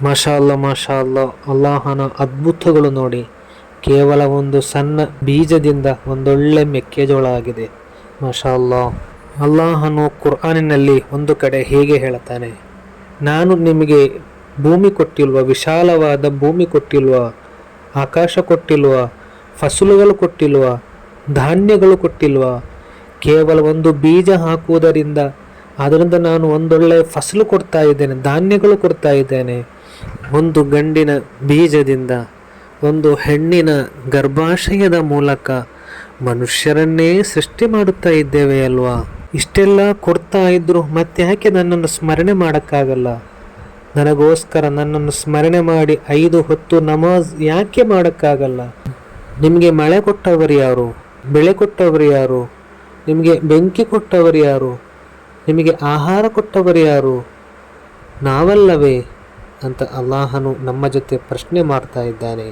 ಮಾಷಾ ಅಲ್ಲ ಮಾಷಾ ಅಲ್ಲ, ಅಲ್ಲಾಹನ ಅದ್ಭುತಗಳು ನೋಡಿ. ಕೇವಲ ಒಂದು ಸಣ್ಣ ಬೀಜದಿಂದ ಒಂದೊಳ್ಳೆ ಮೆಕ್ಕೆಜೋಳ ಆಗಿದೆ. ಮಾಷಾ ಅಲ್ಲಾ. ಅಲ್ಲಾಹನು ಕುರ್ಆನಿನಲ್ಲಿ ಒಂದು ಕಡೆ ಹೀಗೆ ಹೇಳ್ತಾನೆ, ನಾನು ನಿಮಗೆ ಭೂಮಿ ಕೊಟ್ಟಿಲ್ವ, ವಿಶಾಲವಾದ ಭೂಮಿ ಕೊಟ್ಟಿಲ್ವ, ಆಕಾಶ ಕೊಟ್ಟಿಲ್ವ, ಫಸಲುಗಳು ಕೊಟ್ಟಿಲ್ವ, ಧಾನ್ಯಗಳು ಕೊಟ್ಟಿಲ್ವ. ಕೇವಲ ಒಂದು ಬೀಜ ಹಾಕುವುದರಿಂದ ಅದರಿಂದ ನಾನು ಒಂದೊಳ್ಳೆ ಫಸಲು ಕೊಡ್ತಾ ಇದ್ದೇನೆ, ಧಾನ್ಯಗಳು ಕೊಡ್ತಾ ಇದ್ದೇನೆ. ಒಂದು ಗಂಡಿನ ಬೀಜದಿಂದ ಒಂದು ಹೆಣ್ಣಿನ ಗರ್ಭಾಶಯದ ಮೂಲಕ ಮನುಷ್ಯರನ್ನೇ ಸೃಷ್ಟಿ ಮಾಡುತ್ತಾ ಇದ್ದೇವೆ ಅಲ್ವಾ. ಇಷ್ಟೆಲ್ಲ ಕೊಡ್ತಾ ಇದ್ರು ಮತ್ತೆ ಯಾಕೆ ನನ್ನನ್ನು ಸ್ಮರಣೆ ಮಾಡೋಕ್ಕಾಗಲ್ಲ? ನನಗೋಸ್ಕರ ನನ್ನನ್ನು ಸ್ಮರಣೆ ಮಾಡಿ 5 ಹೊತ್ತು ನಮಾಜ್ ಯಾಕೆ ಮಾಡೋಕ್ಕಾಗಲ್ಲ? ನಿಮಗೆ ಮಳೆ ಕೊಟ್ಟವರು ಯಾರು? ಬೆಳೆ ಕೊಟ್ಟವರು ಯಾರು? ನಿಮಗೆ ಬೆಂಕಿ ಕೊಟ್ಟವರು ಯಾರು? ನಿಮಗೆ ಆಹಾರ ಕೊಟ್ಟವರು ಯಾರು? ನಾವಲ್ಲವೇ ಅಂತ ಅಲ್ಲಾಹನು ನಮ್ಮ ಜೊತೆ ಪ್ರಶ್ನೆ ಮಾಡ್ತಾ ಇದ್ದಾನೆ.